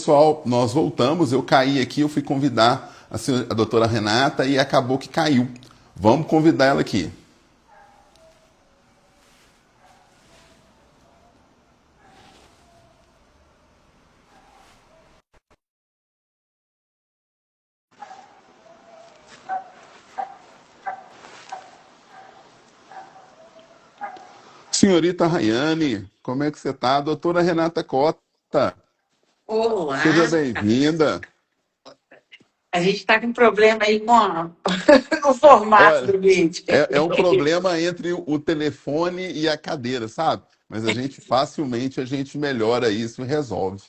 pessoal, nós voltamos. Eu caí aqui, eu fui convidar a doutora Renata e acabou que caiu. Vamos convidar ela aqui. Senhorita Rayane, como é que você está? Doutora Renata Cota, seja Olá, bem-vinda. a gente está com problema aí com o formato Olha, do vídeo. é um problema entre o telefone e a cadeira, sabe? Mas a gente melhora isso e resolve.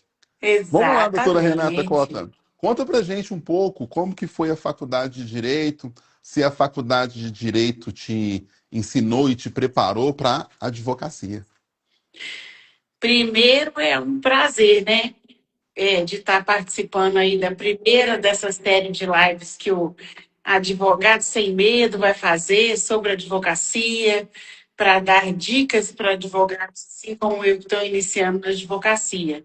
Vamos lá, doutora Renata Exatamente. Cota. Conta pra gente um pouco como que foi a faculdade de Direito, se a faculdade de Direito te ensinou e te preparou para a advocacia. Primeiro é um prazer, né? De estar participando aí da primeira dessa série de lives que o Advogado Sem Medo vai fazer sobre advocacia, para dar dicas para advogados, assim como eu que estou iniciando na advocacia.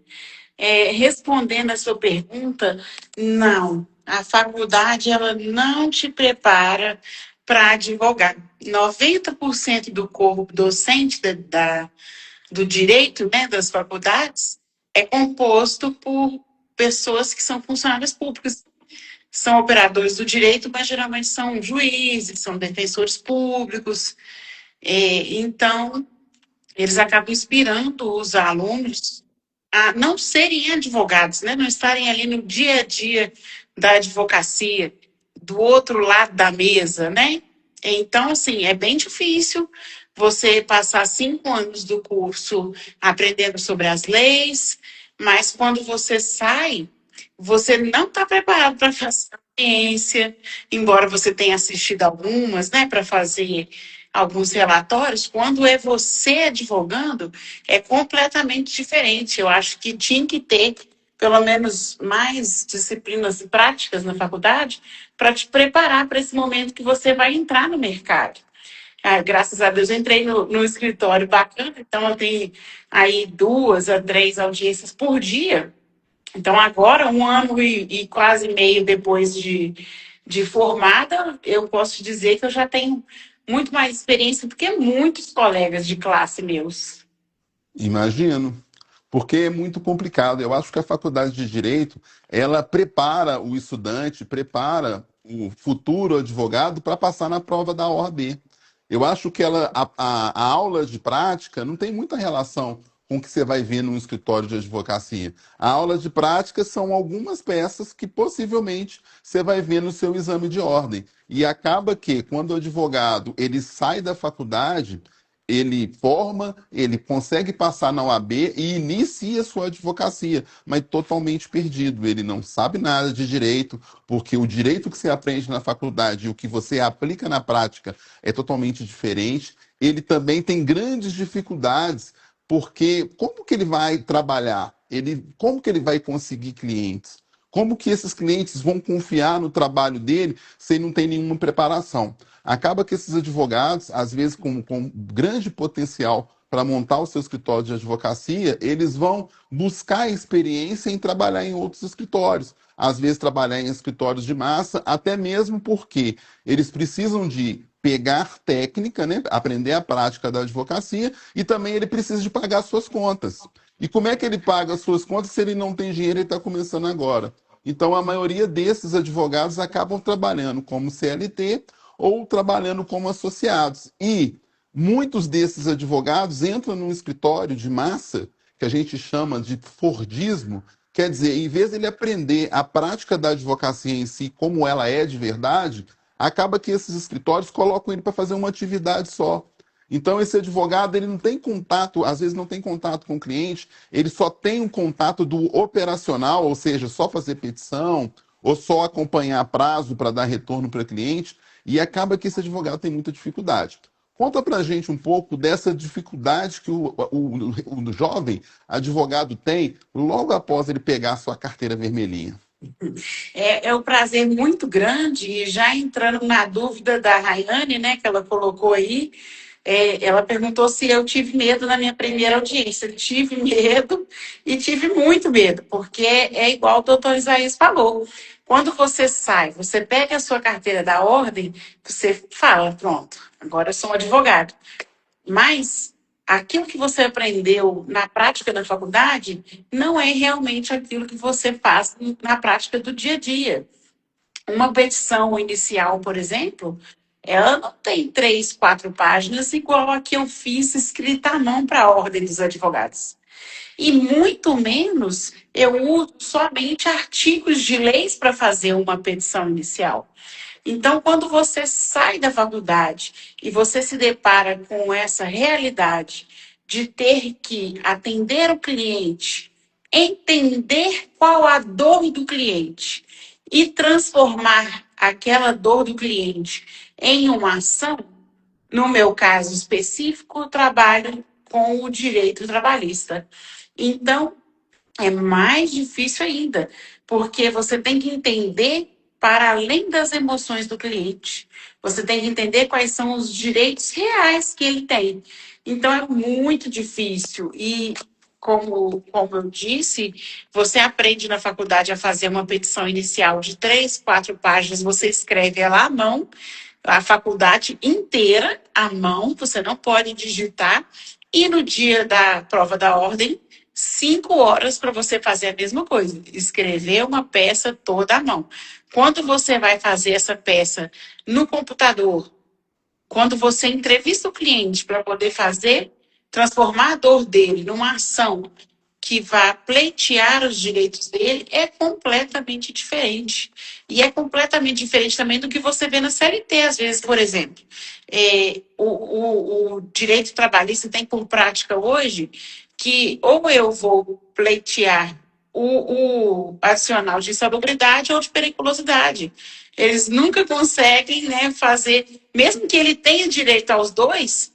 Respondendo a sua pergunta, não. A faculdade ela não te prepara para advogar. 90% do corpo docente do direito, né, das faculdades, é composto por pessoas que são funcionários públicos. São operadores do direito, mas geralmente são juízes, são defensores públicos. Então, eles acabam inspirando os alunos a não serem advogados, né? Não estarem ali no dia a dia da advocacia, do outro lado da mesa, né? Então, assim, é bem difícil você passar 5 anos do curso aprendendo sobre as leis, mas quando você sai, você não está preparado para fazer a ciência, embora você tenha assistido algumas, né, para fazer alguns relatórios, quando é você advogando, é completamente diferente. Eu acho que tinha que ter pelo menos mais disciplinas práticas na faculdade para te preparar para esse momento que você vai entrar no mercado. Graças a Deus, eu entrei no escritório bacana, então eu tenho aí 2 a 3 audiências por dia. Então, agora, 1 ano e quase meio depois de formada, eu posso dizer que eu já tenho muito mais experiência do que muitos colegas de classe meus. Imagino, porque é muito complicado. Eu acho que a faculdade de Direito, ela prepara o estudante, prepara o futuro advogado para passar na prova da OAB. Eu acho que a aula de prática não tem muita relação com o que você vai ver num escritório de advocacia. A aula de prática são algumas peças que possivelmente você vai ver no seu exame de ordem. E acaba que, quando o advogado ele sai da faculdade, ele forma, ele consegue passar na OAB e inicia sua advocacia, mas totalmente perdido. Ele não sabe nada de direito, porque o direito que você aprende na faculdade e o que você aplica na prática é totalmente diferente. Ele também tem grandes dificuldades, porque como que ele vai trabalhar? Como que ele vai conseguir clientes? Como que esses clientes vão confiar no trabalho dele se ele não tem nenhuma preparação? Acaba que esses advogados, às vezes com grande potencial para montar o seu escritório de advocacia, eles vão buscar experiência em trabalhar em outros escritórios. Às vezes trabalhar em escritórios de massa, até mesmo porque eles precisam de pegar técnica, né, aprender a prática da advocacia, e também ele precisa de pagar suas contas. E como é que ele paga as suas contas se ele não tem dinheiro e está começando agora? Então, a maioria desses advogados acabam trabalhando como CLT ou trabalhando como associados. E muitos desses advogados entram num escritório de massa, que a gente chama de Fordismo, quer dizer, em vez de ele aprender a prática da advocacia em si, como ela é de verdade, acaba que esses escritórios colocam ele para fazer uma atividade só. Então, esse advogado, ele não tem contato, às vezes não tem contato com o cliente, ele só tem um contato do operacional, ou seja, só fazer petição, ou só acompanhar prazo para dar retorno para o cliente, e acaba que esse advogado tem muita dificuldade. Conta para a gente um pouco dessa dificuldade que o jovem advogado tem logo após ele pegar a sua carteira vermelhinha. É um prazer muito grande, e já entrando na dúvida da Rayane, né, que ela colocou aí, Ela perguntou se eu tive medo na minha primeira audiência. Eu tive medo e tive muito medo, porque é igual o doutor Isaías falou. Quando você sai, você pega a sua carteira da ordem, você fala, pronto, agora eu sou um advogado. Mas aquilo que você aprendeu na prática da faculdade não é realmente aquilo que você faz na prática do dia a dia. Uma petição inicial, por exemplo, ela não tem 3, 4 páginas igual a que eu fiz escrita à mão para a Ordem dos Advogados. E muito menos eu uso somente artigos de leis para fazer uma petição inicial. Então, quando você sai da faculdade e você se depara com essa realidade de ter que atender o cliente, entender qual a dor do cliente e transformar aquela dor do cliente em uma ação, no meu caso específico, eu trabalho com o direito trabalhista. Então, é mais difícil ainda, porque você tem que entender para além das emoções do cliente. Você tem que entender quais são os direitos reais que ele tem. Então é muito difícil. E como eu disse, você aprende na faculdade a fazer uma petição inicial de 3, 4 páginas, você escreve ela à mão, a faculdade inteira à mão, você não pode digitar. E no dia da prova da ordem, 5 horas para você fazer a mesma coisa, escrever uma peça toda à mão. Quando você vai fazer essa peça no computador, quando você entrevista o cliente para poder fazer, transformar a dor dele numa ação que vá pleitear os direitos dele, é completamente diferente. E é completamente diferente também do que você vê na CLT, às vezes, por exemplo. O direito trabalhista tem por prática hoje que ou eu vou pleitear o adicional de insalubridade ou de periculosidade. Eles nunca conseguem, né, fazer, mesmo que ele tenha direito aos dois,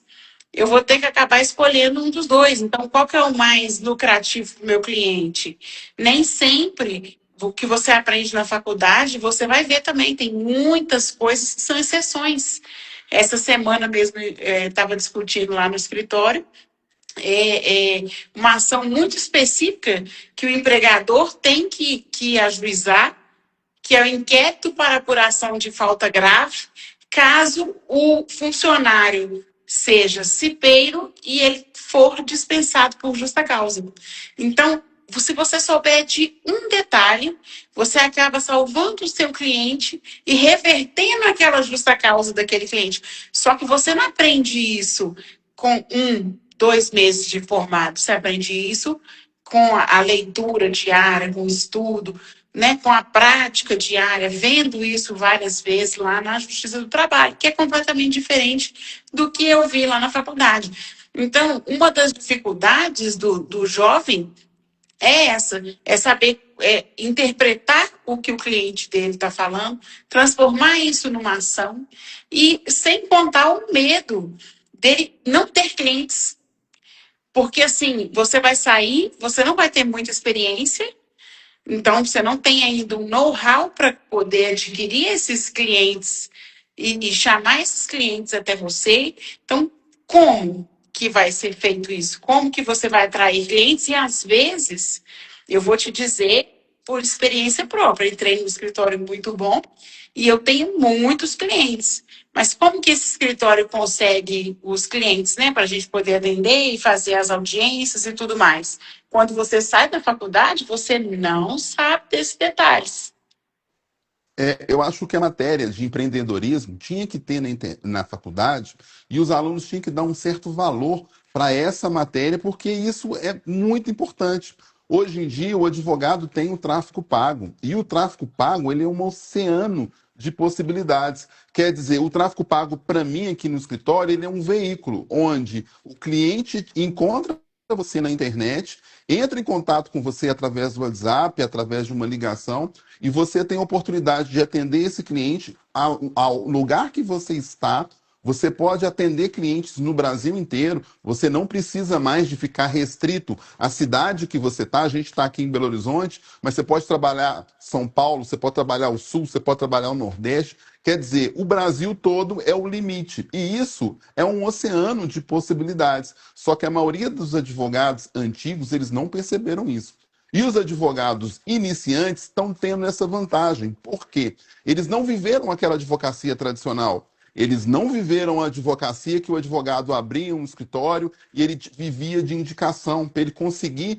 eu vou ter que acabar escolhendo um dos dois. Então, qual que é o mais lucrativo para o meu cliente? Nem sempre o que você aprende na faculdade, você vai ver também. Tem muitas coisas que são exceções. Essa semana mesmo estava discutindo lá no escritório uma ação muito específica que o empregador tem que ajuizar, que é o inquérito para apuração de falta grave, caso o funcionário seja cipeiro e ele for dispensado por justa causa. Então, se você souber de um detalhe, você acaba salvando o seu cliente e revertendo aquela justa causa daquele cliente. Só que você não aprende isso com 1, 2 meses de formado. Você aprende isso com a leitura diária, com o estudo, né, com a prática diária, vendo isso várias vezes lá na Justiça do Trabalho, que é completamente diferente do que eu vi lá na faculdade. Então, uma das dificuldades do jovem é essa, é saber interpretar o que o cliente dele está falando, transformar isso numa ação, e sem contar o medo dele não ter clientes. Porque, assim, você vai sair, você não vai ter muita experiência, então, você não tem ainda um know-how para poder adquirir esses clientes e chamar esses clientes até você. Então, como que vai ser feito isso? Como que você vai atrair clientes? E, às vezes, eu vou te dizer, por experiência própria, entrei num escritório muito bom e eu tenho muitos clientes. Mas como que esse escritório consegue os clientes, né, para a gente poder atender e fazer as audiências e tudo mais? Quando você sai da faculdade, você não sabe desses detalhes. Eu acho que a matéria de empreendedorismo tinha que ter na faculdade e os alunos tinham que dar um certo valor para essa matéria, porque isso é muito importante. Hoje em dia, o advogado tem o tráfico pago, e o tráfico pago ele é um oceano de possibilidades. Quer dizer, o tráfico pago, para mim, aqui no escritório, ele é um veículo onde o cliente encontra você na internet, entra em contato com você através do WhatsApp, através de uma ligação, e você tem a oportunidade de atender esse cliente ao lugar que você está. Você pode atender clientes no Brasil inteiro. Você não precisa mais de ficar restrito à cidade que você está. A gente está aqui em Belo Horizonte, mas você pode trabalhar São Paulo, você pode trabalhar o Sul, você pode trabalhar o Nordeste. Quer dizer, o Brasil todo é o limite. E isso é um oceano de possibilidades. Só que a maioria dos advogados antigos, eles não perceberam isso. E os advogados iniciantes estão tendo essa vantagem. Por quê? Eles não viveram aquela advocacia tradicional. Eles não viveram a advocacia que o advogado abria um escritório e ele vivia de indicação. Para ele conseguir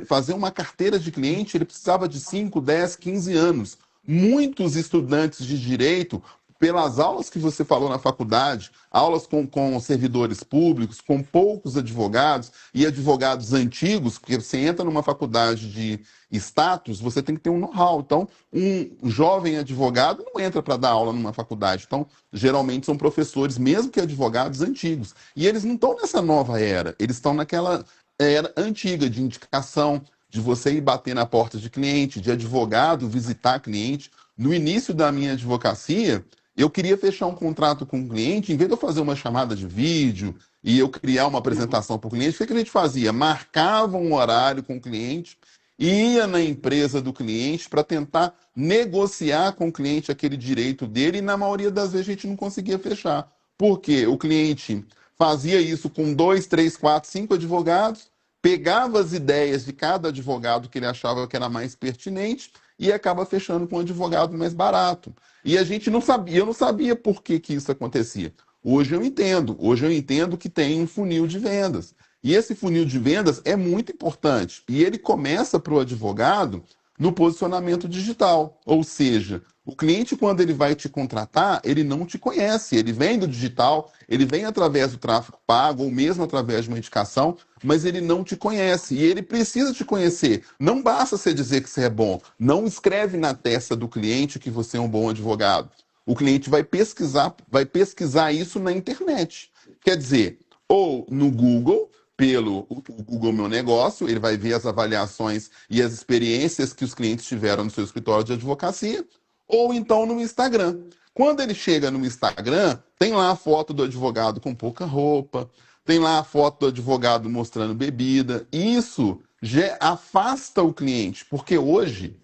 fazer uma carteira de cliente, ele precisava de 5, 10, 15 anos. Muitos estudantes de direito, pelas aulas que você falou na faculdade, aulas com servidores públicos, com poucos advogados e advogados antigos, porque você entra numa faculdade de status, você tem que ter um know-how. Então, um jovem advogado não entra para dar aula numa faculdade. Então, geralmente são professores, mesmo que advogados antigos. E eles não estão nessa nova era, eles estão naquela era antiga de indicação, de você ir bater na porta de cliente, de advogado visitar cliente. No início da minha advocacia, eu queria fechar um contrato com o cliente, em vez de eu fazer uma chamada de vídeo e eu criar uma apresentação para o cliente, o que a gente fazia? Marcava um horário com o cliente, ia na empresa do cliente para tentar negociar com o cliente aquele direito dele, e na maioria das vezes a gente não conseguia fechar. Porque o cliente fazia isso com dois, três, quatro, cinco advogados, pegava as ideias de cada advogado que ele achava que era mais pertinente e acaba fechando com um advogado mais barato. E a gente não sabia, eu não sabia por que isso acontecia. Hoje eu entendo que tem um funil de vendas. E esse funil de vendas é muito importante. E ele começa para o advogado no posicionamento digital. Ou seja, o cliente, quando ele vai te contratar, ele não te conhece. Ele vem do digital, ele vem através do tráfego pago, ou mesmo através de uma indicação, mas ele não te conhece. E ele precisa te conhecer. Não basta você dizer que você é bom. Não escreve na testa do cliente que você é um bom advogado. O cliente vai pesquisar isso na internet. Quer dizer, ou no Google, pelo o Google Meu Negócio, ele vai ver as avaliações e as experiências que os clientes tiveram no seu escritório de advocacia, ou então no Instagram. Quando ele chega no Instagram, tem lá a foto do advogado com pouca roupa, tem lá a foto do advogado mostrando bebida. Isso já afasta o cliente, porque hoje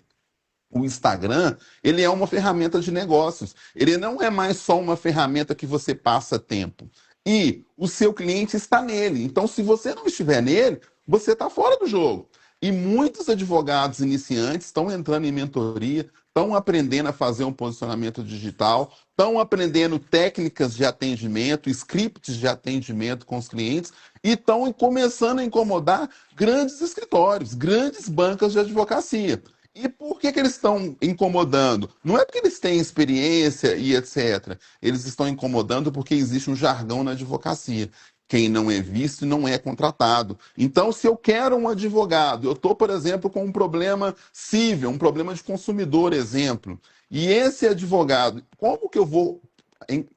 o Instagram, ele é uma ferramenta de negócios. Ele não é mais só uma ferramenta que você passa tempo. E o seu cliente está nele. Então, se você não estiver nele, você está fora do jogo. E muitos advogados iniciantes estão entrando em mentoria, estão aprendendo a fazer um posicionamento digital, estão aprendendo técnicas de atendimento, scripts de atendimento com os clientes e estão começando a incomodar grandes escritórios, grandes bancas de advocacia. E por que eles estão incomodando? Não é porque eles têm experiência e etc. Eles estão incomodando porque existe um jargão na advocacia. Quem não é visto não é contratado. Então, se eu quero um advogado, eu estou, por exemplo, com um problema civil, um problema de consumidor, exemplo. E esse advogado, como que eu vou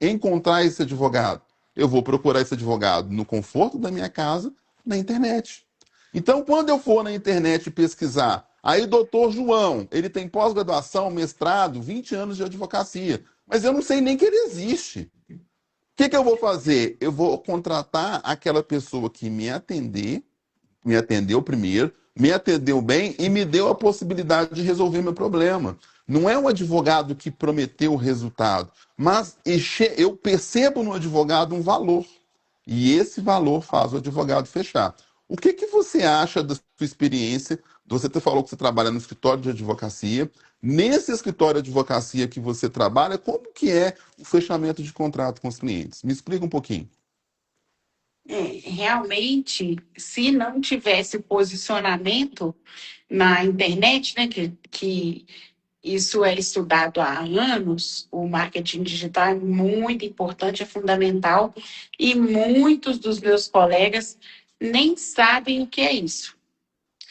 encontrar esse advogado? Eu vou procurar esse advogado no conforto da minha casa, na internet. Então, quando eu for na internet pesquisar, aí doutor João, ele tem pós-graduação, mestrado, 20 anos de advocacia, mas eu não sei nem que ele existe. O que eu vou fazer? Eu vou contratar aquela pessoa que me atendeu primeiro, me atendeu bem e me deu a possibilidade de resolver meu problema. Não é um advogado que prometeu o resultado, mas eu percebo no advogado um valor. E esse valor faz o advogado fechar. O que você acha da sua experiência? Você falou que você trabalha no escritório de advocacia. Nesse escritório de advocacia que você trabalha, como que é o fechamento de contrato com os clientes? Me explica um pouquinho. Realmente, se não tivesse posicionamento na internet, né, que isso é estudado há anos, o marketing digital é muito importante, é fundamental, e muitos dos meus colegas nem sabem o que é isso.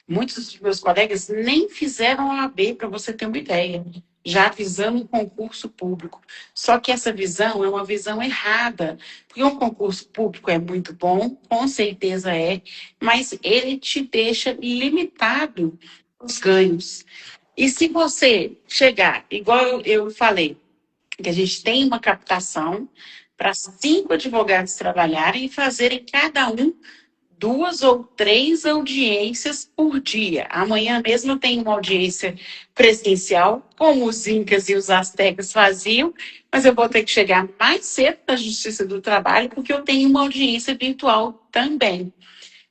Muitos dos meus colegas nem fizeram a OAB, para você ter uma ideia, já visando um concurso público. Só que essa visão é uma visão errada, porque um concurso público é muito bom, com certeza é, mas ele te deixa limitado os ganhos. E se você chegar, igual eu falei, que a gente tem uma captação para 5 advogados trabalharem e fazerem cada um 2 ou 3 audiências por dia. Amanhã mesmo eu tenho uma audiência presencial, como os incas e os astecas faziam, mas eu vou ter que chegar mais cedo na Justiça do Trabalho, porque eu tenho uma audiência virtual também.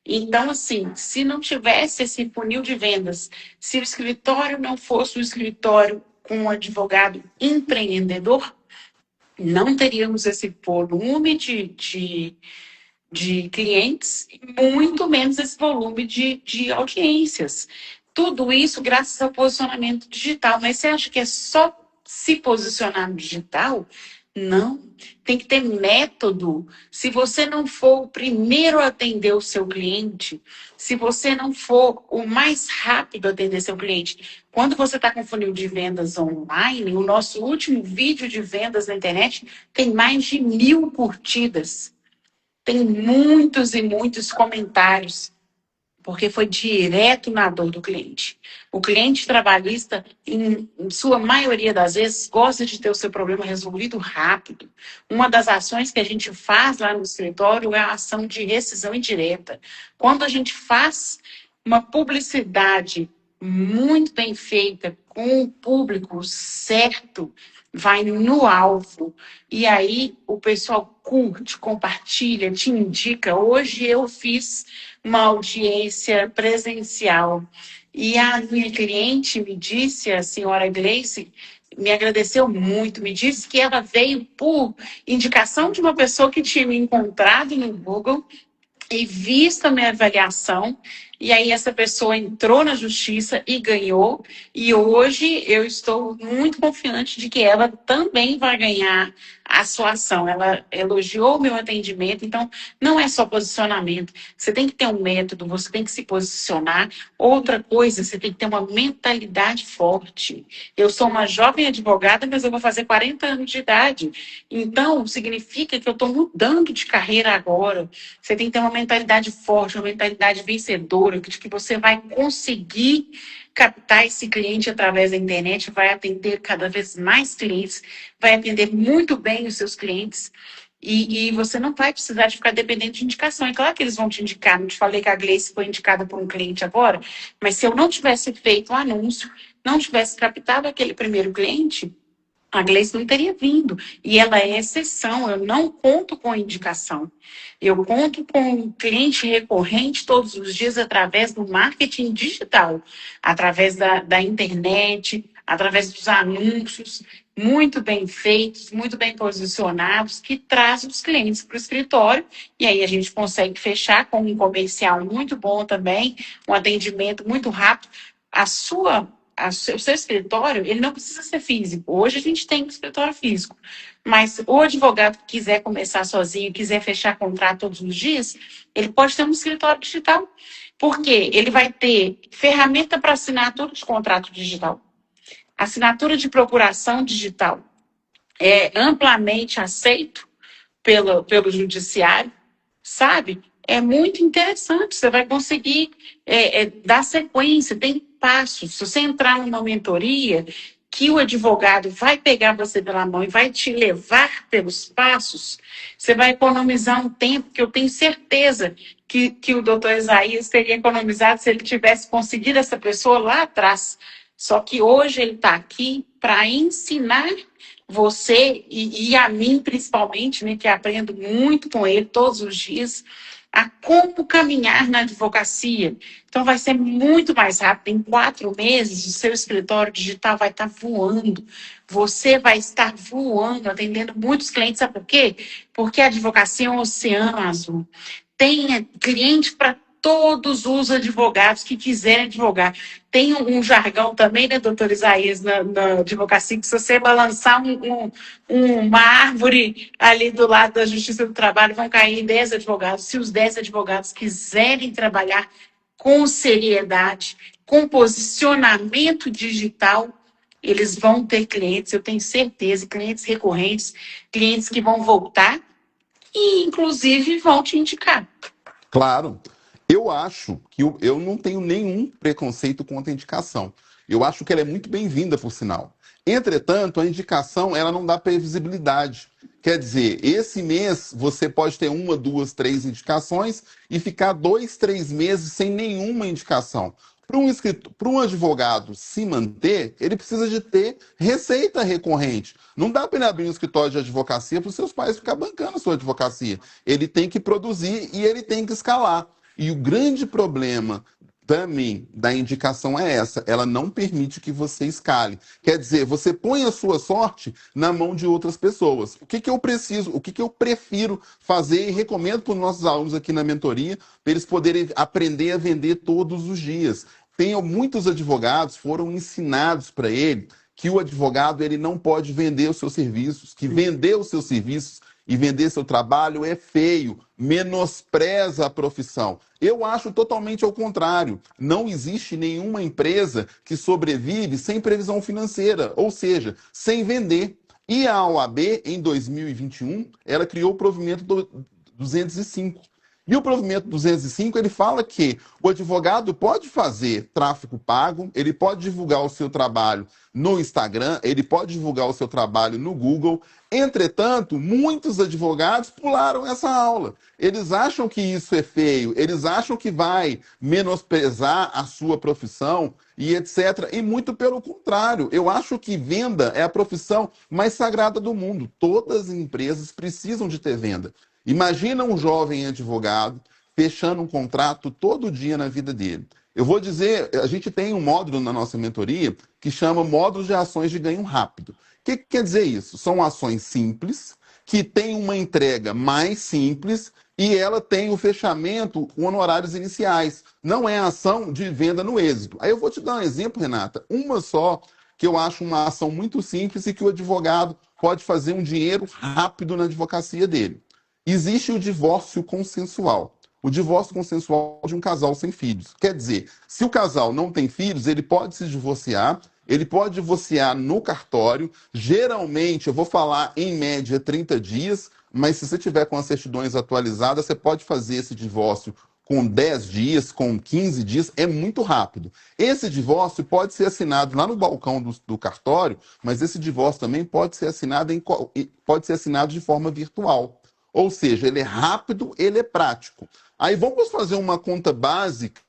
Então, assim, se não tivesse esse funil de vendas, se o escritório não fosse um escritório com um advogado empreendedor, não teríamos esse volume de clientes, e muito menos esse volume de audiências. Tudo isso graças ao posicionamento digital. Mas você acha que é só se posicionar no digital? Não. Tem que ter método. Se você não for o primeiro a atender o seu cliente, se você não for o mais rápido a atender seu cliente, quando você está com funil de vendas online, o nosso último vídeo de vendas na internet tem mais de 1.000 curtidas. Tem muitos e muitos comentários, porque foi direto na dor do cliente. O cliente trabalhista, em sua maioria das vezes, gosta de ter o seu problema resolvido rápido. Uma das ações que a gente faz lá no escritório é a ação de rescisão indireta. Quando a gente faz uma publicidade muito bem feita, com o público certo, vai no alvo. E aí o pessoal curte, compartilha, te indica. Hoje eu fiz uma audiência presencial e a minha cliente me disse, a senhora Gleice, me agradeceu muito, me disse que ela veio por indicação de uma pessoa que tinha me encontrado no Google e visto a minha avaliação, e aí essa pessoa entrou na justiça e ganhou, e hoje eu estou muito confiante de que ela também vai ganhar a sua ação. Ela elogiou o meu atendimento, então não é só posicionamento. Você tem que ter um método, você tem que se posicionar. Outra coisa, você tem que ter uma mentalidade forte. Eu sou uma jovem advogada, mas eu vou fazer 40 anos de idade. Então, significa que eu estou mudando de carreira agora. Você tem que ter uma mentalidade forte, uma mentalidade vencedora, de que você vai conseguir captar esse cliente através da internet, vai atender cada vez mais clientes, vai atender muito bem os seus clientes. E você não vai precisar de ficar dependendo de indicação. É claro que eles vão te indicar. Não te falei que a Gleice foi indicada por um cliente agora, mas se eu não tivesse feito o anúncio, não tivesse captado aquele primeiro cliente, a Gleice não teria vindo. E ela é exceção. Eu não conto com indicação. Eu conto com um cliente recorrente todos os dias através do marketing digital, através da internet, através dos anúncios muito bem feitos, muito bem posicionados, que trazem os clientes para o escritório. E aí a gente consegue fechar com um comercial muito bom também, um atendimento muito rápido. O seu escritório, ele não precisa ser físico. Hoje a gente tem um escritório físico. Mas o advogado que quiser começar sozinho, quiser fechar contrato todos os dias, ele pode ter um escritório digital. Por quê? Ele vai ter ferramenta para assinatura de contrato digital. Assinatura de procuração digital. É amplamente aceito pelo judiciário, sabe? É muito interessante. Você vai conseguir dar sequência, tem passos. Se você entrar numa mentoria, que o advogado vai pegar você pela mão e vai te levar pelos passos, você vai economizar um tempo que eu tenho certeza que o doutor Isaías teria economizado se ele tivesse conseguido essa pessoa lá atrás. Só que hoje ele está aqui para ensinar você e a mim, principalmente, né, que aprendo muito com ele todos os dias, a como caminhar na advocacia. Então, vai ser muito mais rápido. Em 4 meses, o seu escritório digital vai estar voando. Você vai estar voando, atendendo muitos clientes. Sabe por quê? Porque a advocacia é um oceano azul. Tem cliente para todos os advogados que quiserem advogar. Tem um jargão também, né, doutor Isaías, na advocacia, que se você balançar uma árvore ali do lado da Justiça do Trabalho, vão cair 10 advogados. Se os 10 advogados quiserem trabalhar com seriedade, com posicionamento digital, eles vão ter clientes, eu tenho certeza, clientes recorrentes, clientes que vão voltar e, inclusive, vão te indicar. Claro. Eu acho que eu não tenho nenhum preconceito contra a indicação. Eu acho que ela é muito bem-vinda, por sinal. Entretanto, a indicação ela não dá previsibilidade. Quer dizer, esse mês você pode ter uma, duas, três indicações e ficar 2, 3 meses sem nenhuma indicação. Para um advogado se manter, ele precisa de ter receita recorrente. Não dá para ele abrir um escritório de advocacia para os seus pais ficar bancando a sua advocacia. Ele tem que produzir e ele tem que escalar. E o grande problema para mim, da indicação é essa, ela não permite que você escale. Quer dizer, você põe a sua sorte na mão de outras pessoas. O que, que eu preciso, o que, que eu prefiro fazer e recomendo para os nossos alunos aqui na mentoria, para eles poderem aprender a vender todos os dias. Muitos advogados foram ensinados para ele que o advogado ele não pode vender os seus serviços, que vender os seus serviços e vender seu trabalho é feio, menospreza a profissão. Eu acho totalmente ao contrário. Não existe nenhuma empresa que sobrevive sem previsão financeira, ou seja, sem vender. E a OAB, em 2021, ela criou o provimento 205. E o provimento 205, ele fala que o advogado pode fazer tráfego pago, ele pode divulgar o seu trabalho no Instagram, ele pode divulgar o seu trabalho no Google. Entretanto, muitos advogados pularam essa aula. Eles acham que isso é feio, eles acham que vai menosprezar a sua profissão e etc. E muito pelo contrário, eu acho que venda é a profissão mais sagrada do mundo. Todas as empresas precisam de ter venda. Imagina um jovem advogado fechando um contrato todo dia na vida dele. Eu vou dizer, a gente tem um módulo na nossa mentoria que chama módulo de ações de ganho rápido. O que quer dizer isso? São ações simples, que têm uma entrega mais simples e ela tem o fechamento com honorários iniciais. Não é ação de venda no êxito. Aí eu vou te dar um exemplo, Renata. Uma só, que eu acho uma ação muito simples e que o advogado pode fazer um dinheiro rápido na advocacia dele. Existe o divórcio consensual. O divórcio consensual de um casal sem filhos. Quer dizer, se o casal não tem filhos, ele pode se divorciar, ele pode divorciar no cartório. Geralmente, eu vou falar em média 30 dias, mas se você tiver com as certidões atualizadas, você pode fazer esse divórcio com 10 dias, com 15 dias, é muito rápido. Esse divórcio pode ser assinado lá no balcão do cartório, mas esse divórcio também pode ser pode ser assinado de forma virtual. Ou seja, ele é rápido, ele é prático. Aí vamos fazer uma conta básica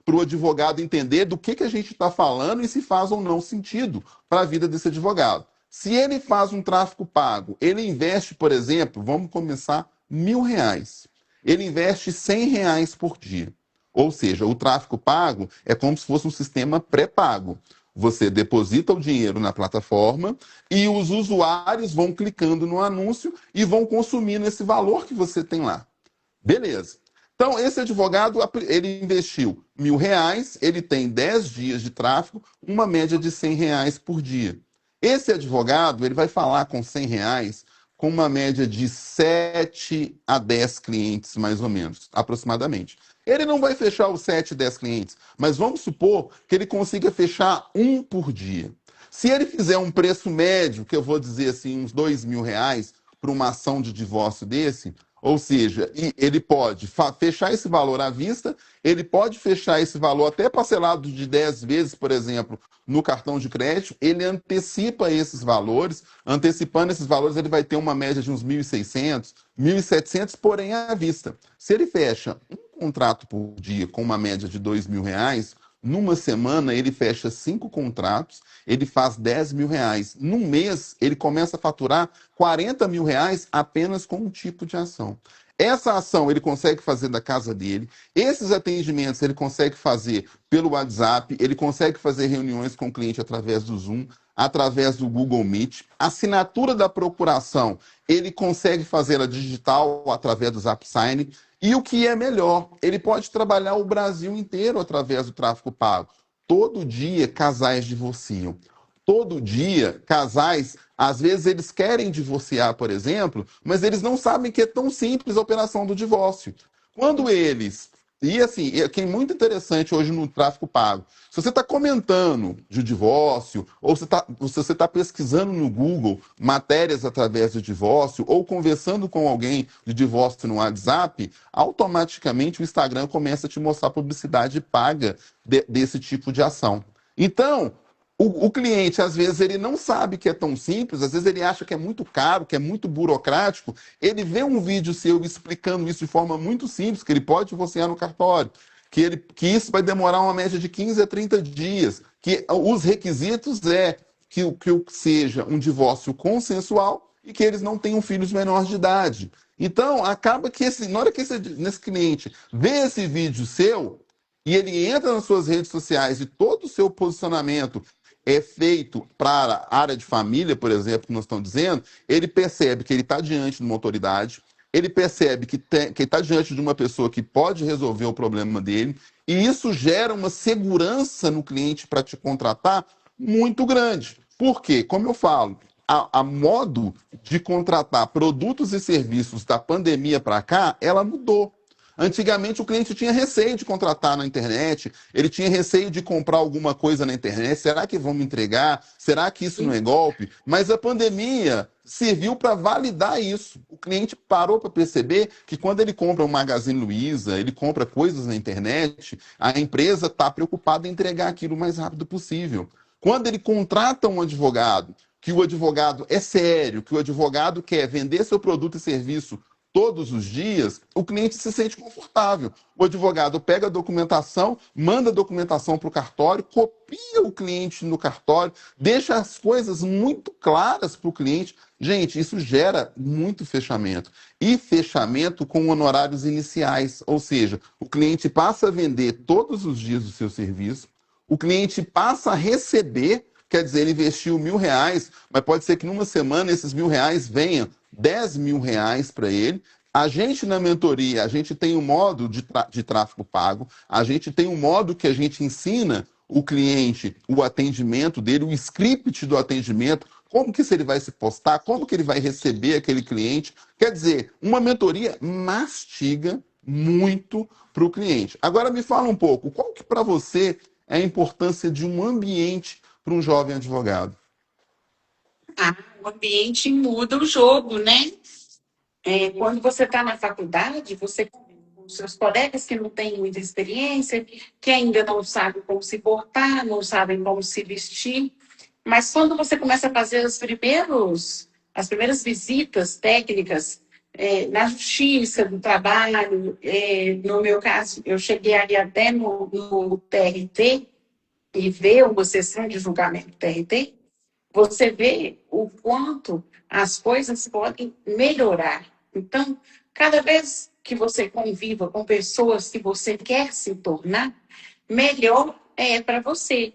para o advogado entender do que a gente está falando e se faz ou não sentido para a vida desse advogado. Se ele faz um tráfego pago, ele investe, por exemplo, vamos começar, R$ 1.000. Ele investe R$ 100 por dia. Ou seja, o tráfego pago é como se fosse um sistema pré-pago. Você deposita o dinheiro na plataforma e os usuários vão clicando no anúncio e vão consumindo esse valor que você tem lá. Beleza. Então, esse advogado, ele investiu R$ 1.000, ele tem 10 dias de tráfego, uma média de R$ 100 por dia. Esse advogado, ele vai falar com R$ 100 com uma média de 7 a 10 clientes, mais ou menos, aproximadamente. Ele não vai fechar os 7, 10 clientes, mas vamos supor que ele consiga fechar um por dia. Se ele fizer um preço médio, que eu vou dizer assim, uns R$ 2.000 para uma ação de divórcio desse, ou seja, ele pode fechar esse valor à vista, ele pode fechar esse valor até parcelado de 10 vezes, por exemplo, no cartão de crédito, ele antecipa esses valores, antecipando esses valores ele vai ter uma média de uns 1.600, 1.700, porém à vista. Se ele fecha um contrato por dia com uma média de R$ 2.000, numa semana ele fecha 5 contratos, ele faz R$ 10.000. Num mês ele começa a faturar R$ 40.000 apenas com um tipo de ação. Essa ação ele consegue fazer da casa dele, esses atendimentos ele consegue fazer pelo WhatsApp, ele consegue fazer reuniões com o cliente através do Zoom, através do Google Meet. A assinatura da procuração ele consegue fazer a digital através do ZapSign. E o que é melhor, ele pode trabalhar o Brasil inteiro através do tráfego pago. Todo dia, casais divorciam. Todo dia, casais, às vezes eles querem divorciar, por exemplo, mas eles não sabem que é tão simples a operação do divórcio. Quando eles... E assim, que é muito interessante hoje no tráfego pago. Se você está comentando de divórcio, ou se você está pesquisando no Google matérias através do divórcio, ou conversando com alguém de divórcio no WhatsApp, automaticamente o Instagram começa a te mostrar publicidade paga desse tipo de ação. Então, o cliente, às vezes, ele não sabe que é tão simples, às vezes ele acha que é muito caro, que é muito burocrático. Ele vê um vídeo seu explicando isso de forma muito simples, que ele pode divorciar no cartório, que isso vai demorar uma média de 15 a 30 dias, que os requisitos que seja um divórcio consensual e que eles não tenham filhos menores de idade. Então, acaba que na hora que nesse cliente vê esse vídeo seu, e ele entra nas suas redes sociais e todo o seu posicionamento é feito para a área de família, por exemplo, que nós estamos dizendo, ele percebe que ele está diante de uma autoridade, ele percebe que está diante de uma pessoa que pode resolver o problema dele, e isso gera uma segurança no cliente para te contratar muito grande. Por quê? Como eu falo, a modo de contratar produtos e serviços da pandemia para cá, ela mudou. Antigamente o cliente tinha receio de contratar na internet, ele tinha receio de comprar alguma coisa na internet. Será que vão me entregar? Será que isso não é golpe? Mas a pandemia serviu para validar isso. O cliente parou para perceber que quando ele compra um Magazine Luiza, ele compra coisas na internet, a empresa está preocupada em entregar aquilo o mais rápido possível. Quando ele contrata um advogado, que o advogado é sério, que o advogado quer vender seu produto e serviço todos os dias, o cliente se sente confortável. O advogado pega a documentação, manda a documentação para o cartório, copia o cliente no cartório, deixa as coisas muito claras para o cliente. Gente, isso gera muito fechamento. E fechamento com honorários iniciais, ou seja, o cliente passa a vender todos os dias o seu serviço, o cliente passa a receber, quer dizer, ele investiu R$ 1.000, mas pode ser que numa semana esses R$ 1.000 venham R$ 10.000 para ele. A gente na mentoria, a gente tem um modo de tráfego pago, a gente tem um modo que a gente ensina o cliente o atendimento dele, o script do atendimento, como que ele vai se postar, como que ele vai receber aquele cliente. Quer dizer, uma mentoria mastiga muito para o cliente. Agora me fala um pouco, qual que para você é a importância de um ambiente para um jovem advogado? O ambiente muda o jogo, né? Quando você está na faculdade, você convive com os seus colegas que não têm muita experiência, que ainda não sabem como se portar, não sabem como se vestir. Mas quando você começa a fazer as primeiras visitas técnicas na justiça, no trabalho, no meu caso, eu cheguei ali até no TRT e ver uma sessão de julgamento do TRT, você vê o quanto as coisas podem melhorar. Então, cada vez que você conviva com pessoas que você quer se tornar, melhor é para você.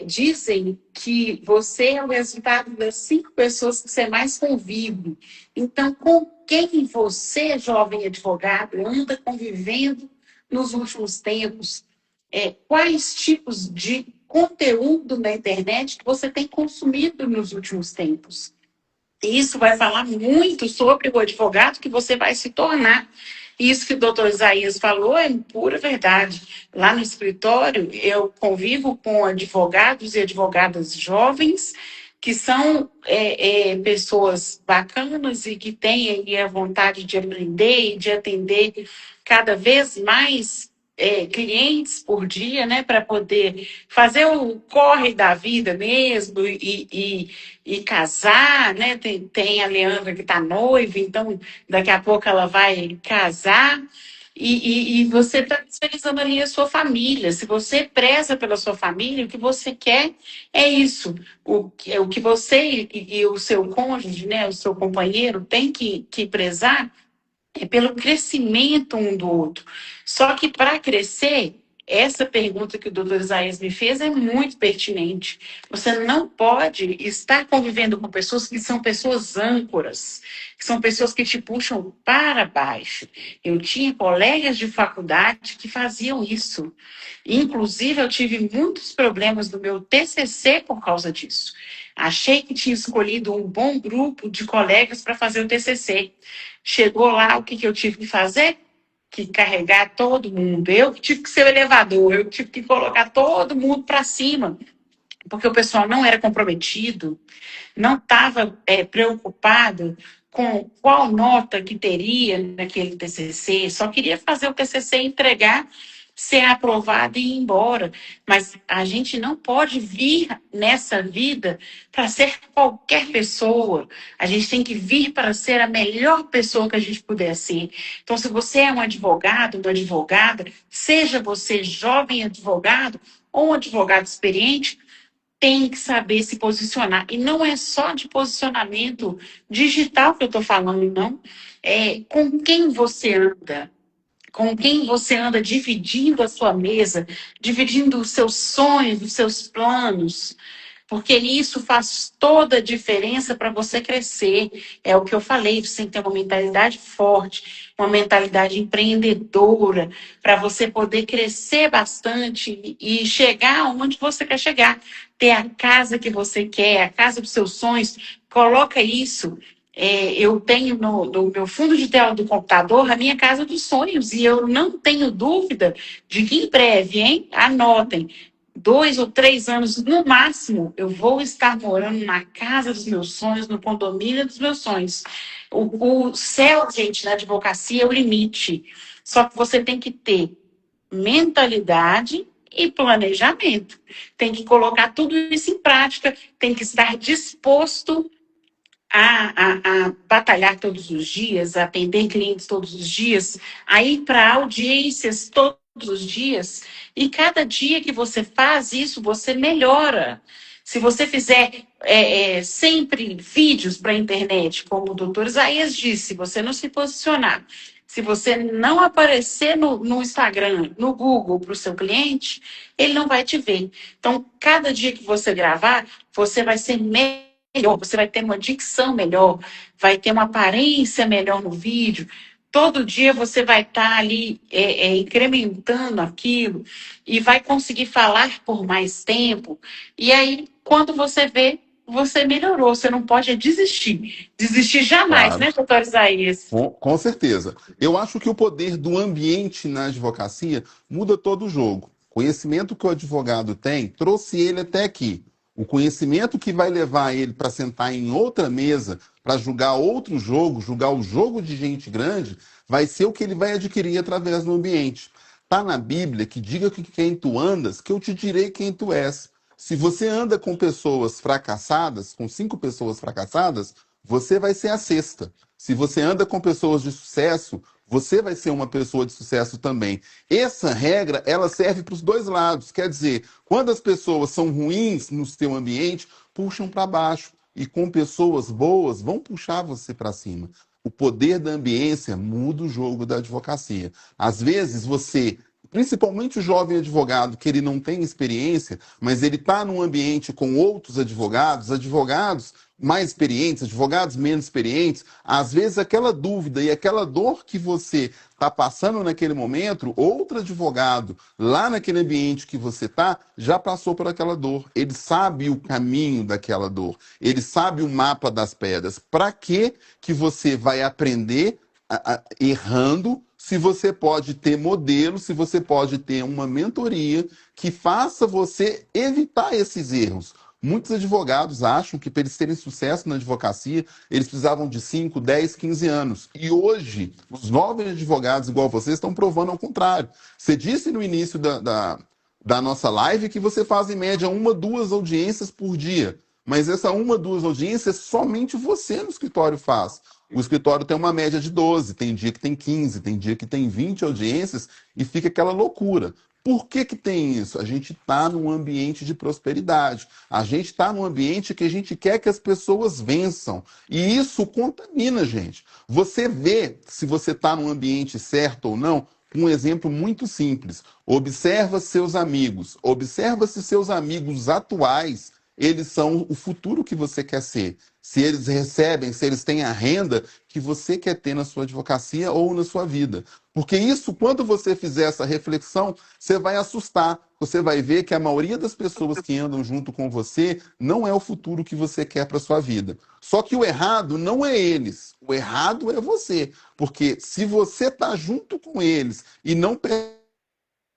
Dizem que você é o resultado das 5 pessoas que você mais convive. Então, com quem você, jovem advogado, anda convivendo nos últimos tempos? Quais tipos de conteúdo na internet que você tem consumido nos últimos tempos? Isso vai falar muito sobre o advogado que você vai se tornar. Isso que o doutor Isaías falou é pura verdade. Lá no escritório, eu convivo com advogados e advogadas jovens que são pessoas bacanas e que têm aí a vontade de aprender e de atender cada vez mais clientes por dia, né, para poder fazer o corre da vida mesmo e casar, né? Tem a Leandra que está noiva, então daqui a pouco ela vai casar. E você está disponibilizando ali a sua família. Se você preza pela sua família, o que você quer é isso. O que você e o seu cônjuge, né, o seu companheiro, tem que prezar pelo crescimento um do outro. Só que para crescer, essa pergunta que o doutor Isaías me fez é muito pertinente. Você não pode estar convivendo com pessoas que são pessoas âncoras, que são pessoas que te puxam para baixo. Eu tinha colegas de faculdade que faziam isso. Inclusive, eu tive muitos problemas no meu TCC por causa disso. Achei que tinha escolhido um bom grupo de colegas para fazer o TCC. Chegou lá, o que eu tive que fazer? Que carregar todo mundo. Eu que tive que ser o elevador, eu tive que colocar todo mundo para cima, porque o pessoal não era comprometido, não estava preocupado com qual nota que teria naquele TCC, só queria fazer o TCC e entregar ser aprovado e ir embora. Mas a gente não pode vir nessa vida para ser qualquer pessoa. A gente tem que vir para ser a melhor pessoa que a gente puder ser. Então, se você é um advogado, uma advogada, seja você jovem advogado ou um advogado experiente, tem que saber se posicionar. E não é só de posicionamento digital que eu estou falando, não. É com quem você anda. Com quem você anda dividindo a sua mesa, dividindo os seus sonhos, os seus planos, porque isso faz toda a diferença para você crescer. É o que eu falei, você tem que ter uma mentalidade forte, uma mentalidade empreendedora, para você poder crescer bastante e chegar onde você quer chegar. Ter a casa que você quer, a casa dos seus sonhos, coloca isso. Eu tenho no meu fundo de tela do computador a minha casa dos sonhos, e eu não tenho dúvida de que em breve, hein? Anotem, 2 ou 3 anos, no máximo, eu vou estar morando na casa dos meus sonhos, no condomínio dos meus sonhos. O céu, gente, na advocacia é o limite. Só que você tem que ter mentalidade e planejamento. Tem que colocar tudo isso em prática, tem que estar disposto a batalhar todos os dias, a atender clientes todos os dias, a ir para audiências todos os dias. E cada dia que você faz isso, você melhora. Se você fizer sempre vídeos para a internet, como o doutor Isaías disse, se você não se posicionar, se você não aparecer no Instagram, no Google para o seu cliente, ele não vai te ver. Então, cada dia que você gravar, você vai ser melhor, você vai ter uma dicção melhor, vai ter uma aparência melhor no vídeo. Todo dia você vai estar ali incrementando aquilo e vai conseguir falar por mais tempo. E aí, quando você vê, você melhorou. Você não pode desistir. Desistir jamais, Claro. né, doutor Isaías? Com certeza. Eu acho que o poder do ambiente na advocacia muda todo o jogo. O conhecimento que o advogado tem trouxe ele até aqui. O conhecimento que vai levar ele para sentar em outra mesa, para julgar outro jogo, julgar o jogo de gente grande, vai ser o que ele vai adquirir através do ambiente. Está na Bíblia que diga que quem tu andas, que eu te direi quem tu és. Se você anda com pessoas fracassadas, com 5 pessoas fracassadas, você vai ser a sexta. Se você anda com pessoas de sucesso, você vai ser uma pessoa de sucesso também. Essa regra, ela serve para os dois lados. Quer dizer, quando as pessoas são ruins no seu ambiente, puxam para baixo. E com pessoas boas, vão puxar você para cima. O poder da ambiência muda o jogo da advocacia. Às vezes você, principalmente o jovem advogado, que ele não tem experiência, mas ele está num ambiente com outros advogados, advogados mais experientes, advogados menos experientes, às vezes aquela dúvida e aquela dor que você está passando naquele momento, outro advogado lá naquele ambiente que você está já passou por aquela dor. Ele sabe o caminho daquela dor, ele sabe o mapa das pedras. Para que você vai aprender errando, se você pode ter modelo, se você pode ter uma mentoria que faça você evitar esses erros? Muitos advogados acham que para eles terem sucesso na advocacia, eles precisavam de 5, 10, 15 anos. E hoje, os jovens advogados igual vocês estão provando ao contrário. Você disse no início da nossa live que você faz em média 1, 2 audiências por dia. Mas essa 1, 2 audiências somente você no escritório faz. O escritório tem uma média de 12, tem dia que tem 15, tem dia que tem 20 audiências e fica aquela loucura. Por que tem isso? A gente está num ambiente de prosperidade. A gente está num ambiente que a gente quer que as pessoas vençam. E isso contamina a gente. Você vê se você está num ambiente certo ou não, um exemplo muito simples. Observa seus amigos. Observa se seus amigos atuais, eles são o futuro que você quer ser. Se eles recebem, se eles têm a renda que você quer ter na sua advocacia ou na sua vida. Porque isso, quando você fizer essa reflexão, você vai assustar. Você vai ver que a maioria das pessoas que andam junto com você não é o futuro que você quer para sua vida. Só que o errado não é eles. O errado é você. Porque se você está junto com eles e não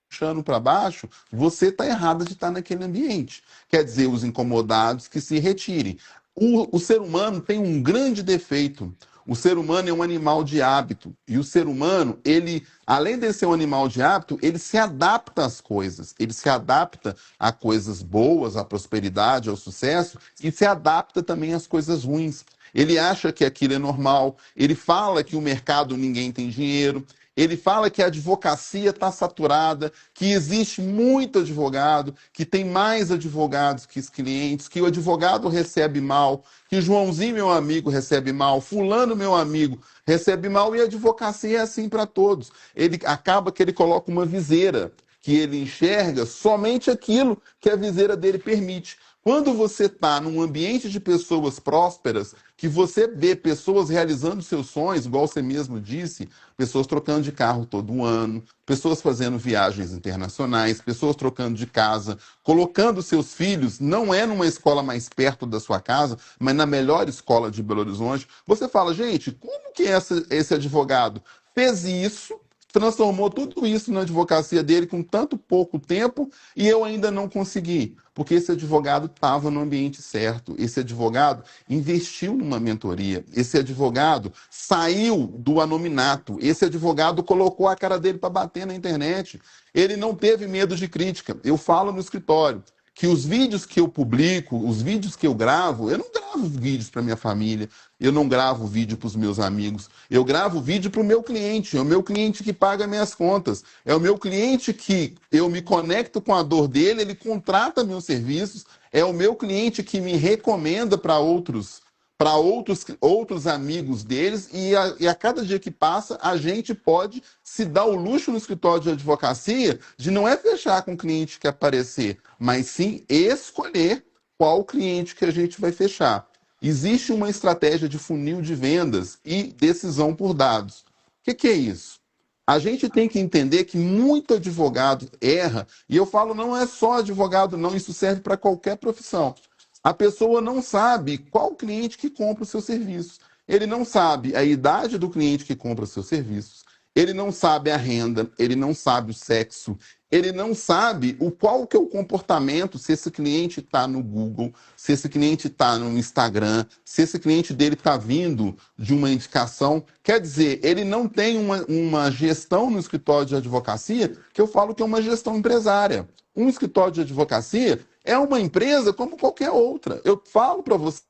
puxando para baixo, você está errado de estar naquele ambiente. Quer dizer, os incomodados que se retirem. O ser humano tem um grande defeito. O ser humano é um animal de hábito. E o ser humano, ele, além de ser um animal de hábito, ele se adapta às coisas. Ele se adapta a coisas boas, à prosperidade, ao sucesso, e se adapta também às coisas ruins. Ele acha que aquilo é normal, ele fala que o mercado ninguém tem dinheiro, ele fala que a advocacia está saturada, que existe muito advogado, que tem mais advogados que os clientes, que o advogado recebe mal, que o Joãozinho, meu amigo, recebe mal, fulano, meu amigo, recebe mal, e a advocacia é assim para todos. Ele acaba que ele coloca uma viseira, que ele enxerga somente aquilo que a viseira dele permite. Quando você está num ambiente de pessoas prósperas, que você vê pessoas realizando seus sonhos, igual você mesmo disse, pessoas trocando de carro todo ano, pessoas fazendo viagens internacionais, pessoas trocando de casa, colocando seus filhos, não é numa escola mais perto da sua casa, mas na melhor escola de Belo Horizonte, você fala, gente, como que esse advogado fez isso, transformou tudo isso na advocacia dele com tanto pouco tempo e eu ainda não consegui? Porque esse advogado estava no ambiente certo, esse advogado investiu numa mentoria, esse advogado saiu do anonimato, esse advogado colocou a cara dele para bater na internet, ele não teve medo de crítica. Eu falo no escritório que os vídeos que eu publico, os vídeos que eu gravo, eu não gravo vídeos para minha família, eu não gravo vídeo para os meus amigos, eu gravo vídeo para o meu cliente, é o meu cliente que paga minhas contas, é o meu cliente que eu me conecto com a dor dele, ele contrata meus serviços, é o meu cliente que me recomenda para outros amigos deles, e a cada dia que passa, a gente pode se dar o luxo no escritório de advocacia de não é fechar com o cliente que aparecer, mas sim escolher qual cliente que a gente vai fechar. Existe uma estratégia de funil de vendas e decisão por dados. O que é isso? A gente tem que entender que muito advogado erra, e eu falo, não é só advogado, não, isso serve para qualquer profissão. A pessoa não sabe qual cliente que compra os seus serviços. Ele não sabe a idade do cliente que compra os seus serviços. Ele não sabe a renda, ele não sabe o sexo, ele não sabe qual que é o comportamento, se esse cliente está no Google, se esse cliente está no Instagram, se esse cliente dele está vindo de uma indicação. Quer dizer, ele não tem uma gestão no escritório de advocacia, que eu falo que é uma gestão empresária. Um escritório de advocacia é uma empresa como qualquer outra. Eu falo para você,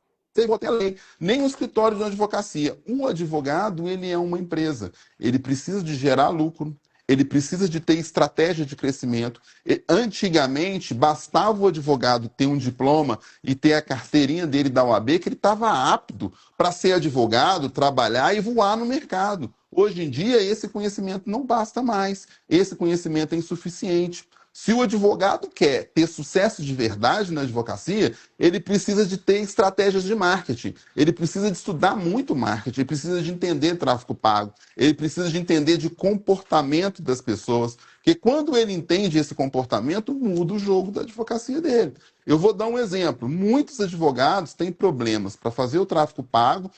vou até ler, nem um escritório de advocacia. Um advogado, ele é uma empresa. Ele precisa de gerar lucro, ele precisa de ter estratégia de crescimento. Antigamente, bastava o advogado ter um diploma e ter a carteirinha dele da OAB, que ele estava apto para ser advogado, trabalhar e voar no mercado. Hoje em dia, esse conhecimento não basta mais. Esse conhecimento é insuficiente. Se o advogado quer ter sucesso de verdade na advocacia, ele precisa de ter estratégias de marketing. Ele precisa de estudar muito marketing, ele precisa de entender tráfego pago, ele precisa de entender de comportamento das pessoas, porque quando ele entende esse comportamento, muda o jogo da advocacia dele. Eu vou dar um exemplo. Muitos advogados têm problemas para fazer o tráfego pago,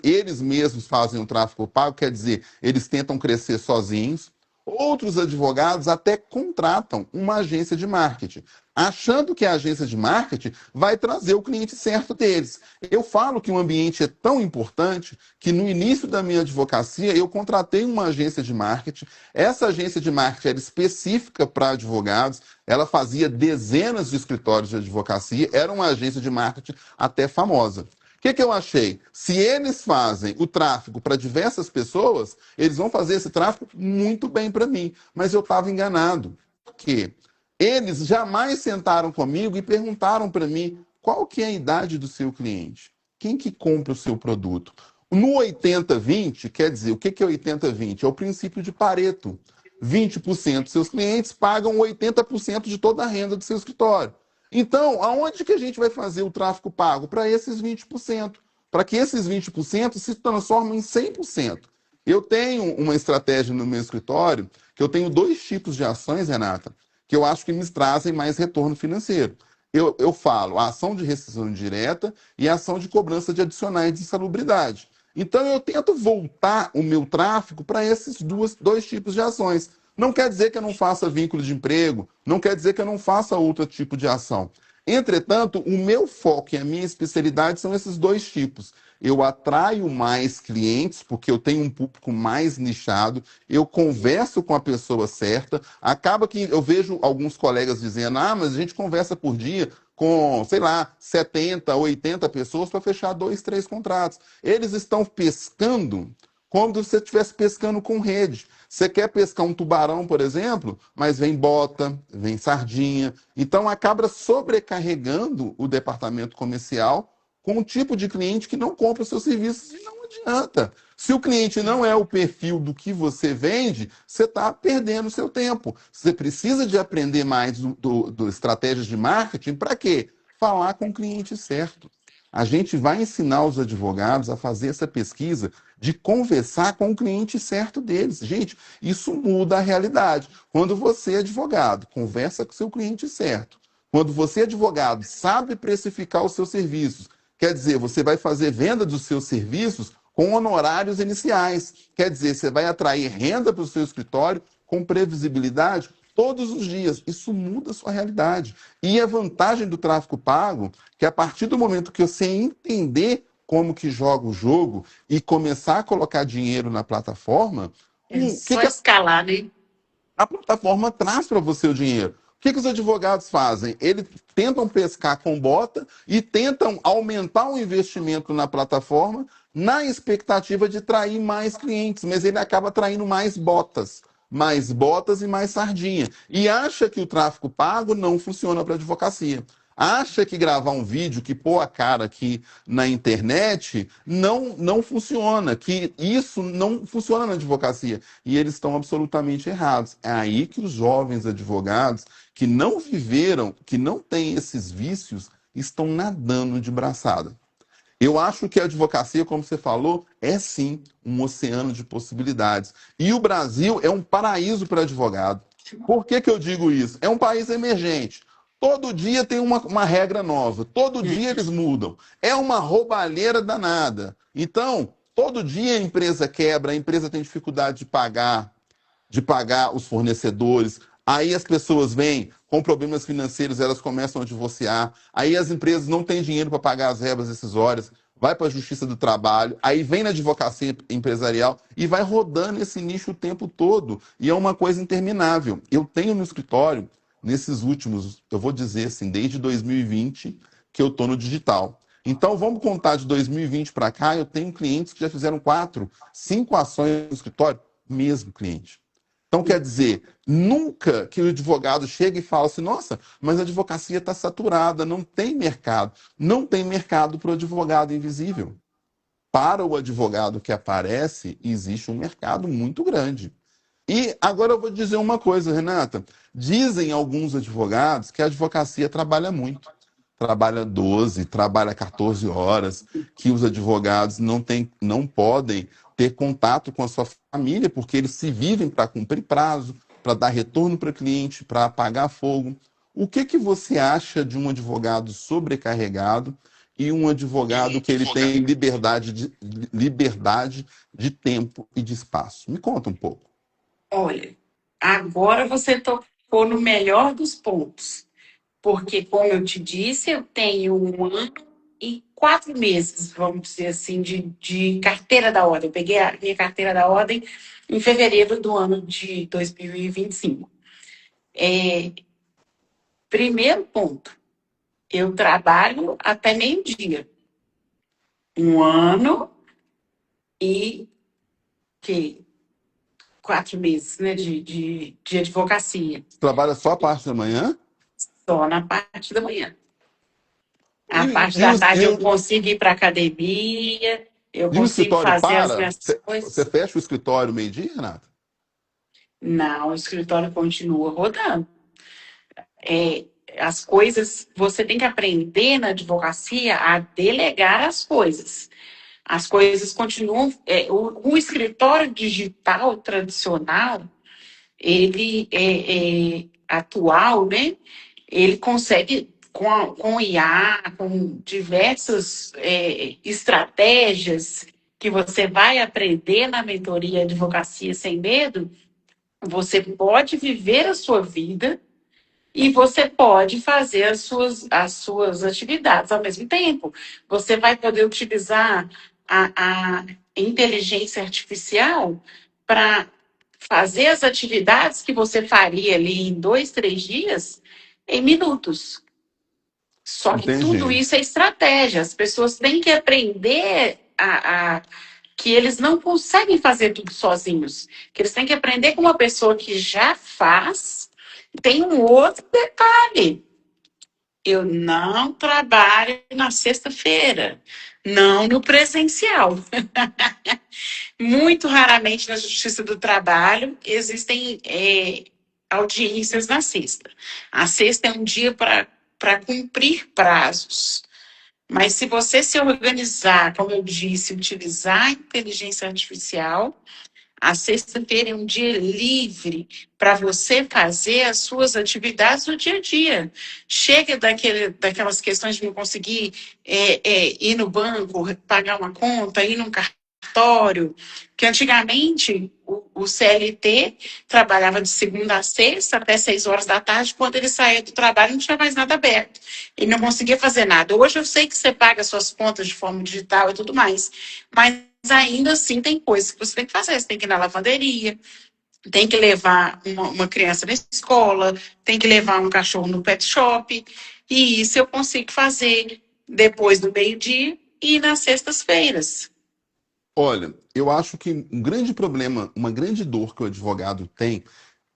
eles mesmos fazem o tráfego pago, quer dizer, eles tentam crescer sozinhos. Outros advogados até contratam uma agência de marketing, achando que a agência de marketing vai trazer o cliente certo deles. Eu falo que o ambiente é tão importante que no início da minha advocacia eu contratei uma agência de marketing. Essa agência de marketing era específica para advogados, ela fazia dezenas de escritórios de advocacia, era uma agência de marketing até famosa. O que eu achei? Se eles fazem o tráfego para diversas pessoas, eles vão fazer esse tráfego muito bem para mim. Mas eu estava enganado. Por quê? Eles jamais sentaram comigo e perguntaram para mim qual que é a idade do seu cliente. Quem que compra o seu produto? No 80-20, quer dizer, o que é 80-20? É o princípio de Pareto. 20% dos seus clientes pagam 80% de toda a renda do seu escritório. Então, aonde que a gente vai fazer o tráfego pago? Para esses 20%. Para que esses 20% se transformem em 100%. Eu tenho uma estratégia no meu escritório, que eu tenho 2 tipos de ações, Renata, que eu acho que me trazem mais retorno financeiro. Eu falo a ação de rescisão direta e a ação de cobrança de adicionais de insalubridade. Então, eu tento voltar o meu tráfego para esses 2 tipos de ações. Não quer dizer que eu não faça vínculo de emprego, não quer dizer que eu não faça outro tipo de ação. Entretanto, o meu foco e a minha especialidade são esses dois tipos. Eu atraio mais clientes, porque eu tenho um público mais nichado, eu converso com a pessoa certa. Acaba que eu vejo alguns colegas dizendo: ah, mas a gente conversa por dia com, sei lá, 70, 80 pessoas para fechar 2, 3 contratos. Eles estão pescando como se você estivesse pescando com rede. Você quer pescar um tubarão, por exemplo, mas vem bota, vem sardinha. Então acaba sobrecarregando o departamento comercial com um tipo de cliente que não compra os seus serviços e não adianta. Se o cliente não é o perfil do que você vende, você está perdendo o seu tempo. Você precisa de aprender mais do estratégias de marketing para quê? Falar com o cliente certo. A gente vai ensinar os advogados a fazer essa pesquisa de conversar com o cliente certo deles. Gente, isso muda a realidade. Quando você, advogado, conversa com o seu cliente certo, quando você, advogado, sabe precificar os seus serviços, quer dizer, você vai fazer venda dos seus serviços com honorários iniciais. Quer dizer, você vai atrair renda para o seu escritório com previsibilidade todos os dias. Isso muda a sua realidade. E a vantagem do tráfego pago, que a partir do momento que você entender como que joga o jogo e começar a colocar dinheiro na plataforma, É o que, só que escalar, né? a plataforma traz para você o dinheiro? O que, que os advogados fazem? Eles tentam pescar com bota e tentam aumentar o investimento na plataforma na expectativa de atrair mais clientes, mas ele acaba atraindo mais botas e mais sardinha. E acha que o tráfego pago não funciona para advocacia. Acha que gravar um vídeo, que pôr a cara aqui na internet, não funciona, que isso não funciona na advocacia. E eles estão absolutamente errados. É aí que os jovens advogados que não viveram, que não têm esses vícios, estão nadando de braçada. Eu acho que a advocacia, como você falou, é sim um oceano de possibilidades. E o Brasil é um paraíso para advogado. Por que, que eu digo isso? É um país emergente. Todo dia tem uma regra nova. Todo dia eles mudam. É uma roubalheira danada. Então, todo dia a empresa quebra, a empresa tem dificuldade de pagar os fornecedores. Aí as pessoas vêm com problemas financeiros, elas começam a divorciar. Aí as empresas não têm dinheiro para pagar as verbas decisórias, vai para a Justiça do Trabalho, aí vem na advocacia empresarial e vai rodando esse nicho o tempo todo. E é uma coisa interminável. Eu tenho no escritório, nesses últimos, eu vou dizer assim, desde 2020, que eu estou no digital. Então, vamos contar de 2020 para cá, eu tenho clientes que já fizeram 4, 5 ações no escritório, mesmo cliente. Então, quer dizer, nunca que o advogado chega e fala assim: nossa, mas a advocacia está saturada, não tem mercado. Não tem mercado para o advogado invisível. Para o advogado que aparece, existe um mercado muito grande. E agora eu vou dizer uma coisa, Renata. Dizem alguns advogados que a advocacia trabalha muito. Trabalha 12, trabalha 14 horas, que os advogados não podem ter contato com a sua família, porque eles se vivem para cumprir prazo, para dar retorno para o cliente, para apagar fogo. O que, que você acha de um advogado sobrecarregado e um advogado que ele tem liberdade de tempo e de espaço? Me conta um pouco. Olha, agora você tocou no melhor dos pontos, porque, como eu te disse, eu tenho 1 ano e 4 meses, vamos dizer assim, de carteira da ordem. Eu peguei a minha carteira da ordem em fevereiro do ano de 2025. Primeiro ponto, eu trabalho até meio-dia. 1 ano e que 4 meses, né, de advocacia, Você trabalha só a parte da manhã? só na parte da manhã. E, A parte e da o, e tarde eu o- consigo ir para academia, eu e o consigo escritório fazer as para? minhas Você coisas. fecha o escritório meio-dia, Renata? Não, o escritório continua rodando. É, as coisas, você tem que aprender na advocacia a delegar as coisas. As coisas continuam. O escritório digital tradicional, ele é atual, né? Ele consegue, com o IA, com diversas estratégias que você vai aprender na mentoria Advocacia Sem Medo, você pode viver a sua vida E você pode fazer as suas atividades ao mesmo tempo. Você vai poder utilizar a inteligência artificial para fazer as atividades que você faria ali em 2, 3 dias em minutos. Só que tudo Entendi. isso é estratégia. As pessoas têm que aprender que eles não conseguem fazer tudo sozinhos. Que eles têm que aprender com uma pessoa que já faz. Tem um outro detalhe. Eu não trabalho na sexta-feira, não no presencial. Muito raramente na Justiça do Trabalho existem audiências na sexta. A sexta é um dia para cumprir prazos. Mas se você se organizar, como eu disse, utilizar a inteligência artificial, a sexta-feira é um dia livre para você fazer as suas atividades do dia a dia. Chega daquelas questões de não conseguir ir no banco, pagar uma conta, ir num cartório, que antigamente o CLT trabalhava de segunda a sexta até 6 horas da tarde, quando ele saía do trabalho não tinha mais nada aberto. Ele não conseguia fazer nada. Hoje eu sei que você paga suas contas de forma digital e tudo mais, mas ainda assim tem coisas que você tem que fazer. Você tem que ir na lavanderia, tem que levar uma criança na escola, tem que levar um cachorro no pet shop. E isso eu consigo fazer depois do meio-dia e nas sextas-feiras. Olha, eu acho que um grande problema, uma grande dor que o advogado tem,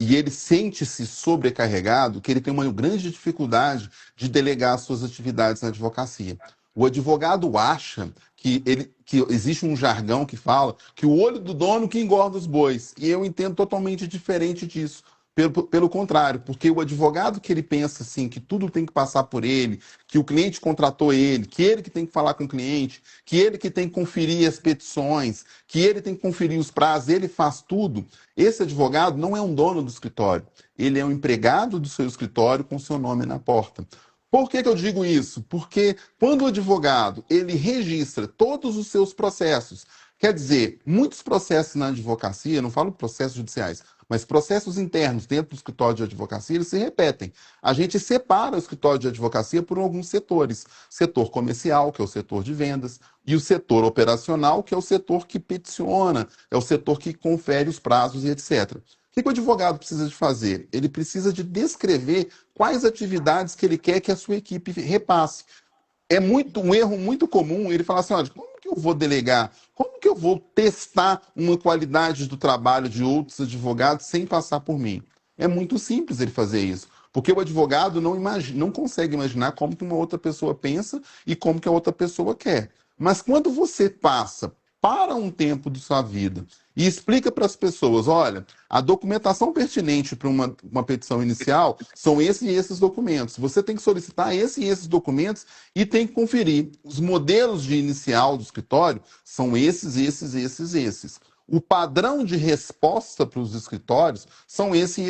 e ele sente-se sobrecarregado, que ele tem uma grande dificuldade de delegar suas atividades na advocacia. O advogado acha que existe um jargão que fala que o olho do dono que engorda os bois. E eu entendo totalmente diferente disso. Pelo contrário, porque o advogado que ele pensa assim, que tudo tem que passar por ele, que o cliente contratou ele, que ele que tem que falar com o cliente, que ele que tem que conferir as petições, que ele tem que conferir os prazos, ele faz tudo. Esse advogado não é um dono do escritório, ele é um empregado do seu escritório com seu nome na porta. Por que eu digo isso? Porque quando o advogado ele registra todos os seus processos, quer dizer, muitos processos na advocacia, não falo processos judiciais, mas processos internos dentro do escritório de advocacia, eles se repetem. A gente separa o escritório de advocacia por alguns setores. Setor comercial, que é o setor de vendas, e o setor operacional, que é o setor que peticiona, é o setor que confere os prazos e etc. O que o advogado precisa de fazer? Ele precisa de descrever quais atividades que ele quer que a sua equipe repasse. É um erro muito comum ele falar assim, olha, como que eu vou delegar? Como que eu vou testar uma qualidade do trabalho de outros advogados sem passar por mim? É muito simples ele fazer isso, porque o advogado não consegue imaginar como que uma outra pessoa pensa e como que a outra pessoa quer. Mas quando você para um tempo de sua vida e explica para as pessoas, olha, a documentação pertinente para uma petição inicial são esses e esses documentos. Você tem que solicitar esses e esses documentos e tem que conferir. Os modelos de inicial do escritório são esses. O padrão de resposta para os escritórios são esse.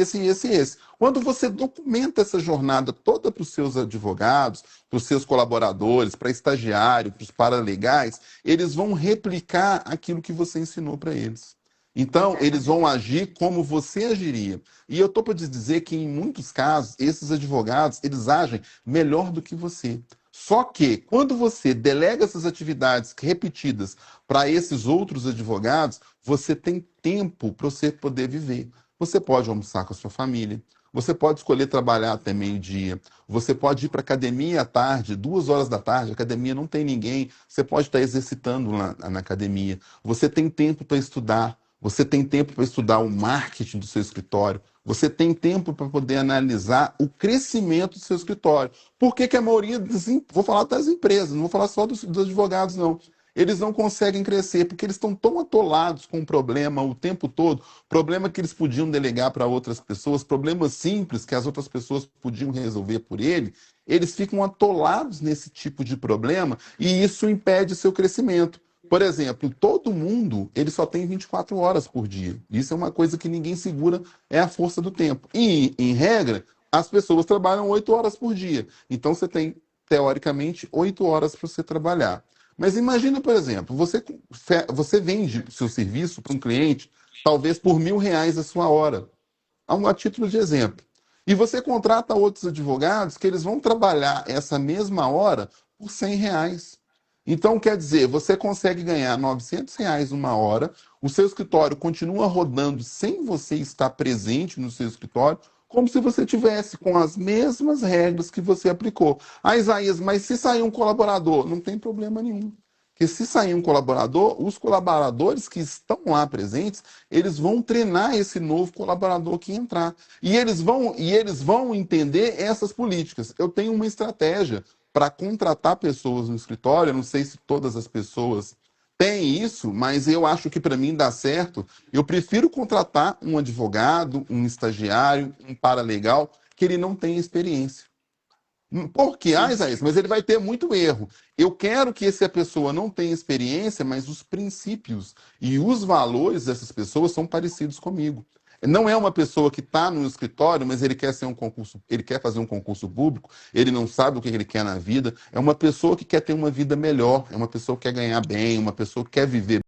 Quando você documenta essa jornada toda para os seus advogados, para os seus colaboradores, para estagiário, para os paralegais, eles vão replicar aquilo que você ensinou para eles. Então, eles vão agir como você agiria. E eu estou para dizer que, em muitos casos, esses advogados, eles agem melhor do que você. Só que, quando você delega essas atividades repetidas para esses outros advogados, você tem tempo para você poder viver. Você pode almoçar com a sua família, você pode escolher trabalhar até meio-dia, você pode ir para a academia à tarde, 2 horas da tarde, a academia não tem ninguém, você pode estar exercitando lá na academia. Você tem tempo para estudar, você tem tempo para estudar o marketing do seu escritório, você tem tempo para poder analisar o crescimento do seu escritório. Por que que a maioria vou falar das empresas, não vou falar só dos advogados, não. Eles não conseguem crescer porque eles estão tão atolados com o problema o tempo todo, problema que eles podiam delegar para outras pessoas, problemas simples que as outras pessoas podiam resolver por ele, eles ficam atolados nesse tipo de problema e isso impede o seu crescimento. Por exemplo, todo mundo ele só tem 24 horas por dia. Isso é uma coisa que ninguém segura, é a força do tempo. E, em regra, as pessoas trabalham 8 horas por dia. Então você tem, teoricamente, 8 horas para você trabalhar. Mas imagina, por exemplo, você vende seu serviço para um cliente, talvez por R$ 1.000 a sua hora. A título de exemplo. E você contrata outros advogados que eles vão trabalhar essa mesma hora por R$ 100. Então, quer dizer, você consegue ganhar R$ 900 uma hora, o seu escritório continua rodando sem você estar presente no seu escritório, como se você tivesse com as mesmas regras que você aplicou. Ah, Isaías, mas se sair um colaborador, não tem problema nenhum. Porque se sair um colaborador, os colaboradores que estão lá presentes, eles vão treinar esse novo colaborador que entrar. E eles vão entender essas políticas. Eu tenho uma estratégia para contratar pessoas no escritório. Eu não sei se todas as pessoas têm isso, mas eu acho que para mim dá certo. Eu prefiro contratar um advogado, um estagiário, um paralegal, que ele não tem experiência. Porque, Sim. Isaías, mas ele vai ter muito erro. Eu quero que essa pessoa não tenha experiência, mas os princípios e os valores dessas pessoas são parecidos comigo. Não é uma pessoa que está no escritório, mas ele quer ser um concurso, ele quer fazer um concurso público, ele não sabe o que ele quer na vida. É uma pessoa que quer ter uma vida melhor, é uma pessoa que quer ganhar bem, uma pessoa que quer viver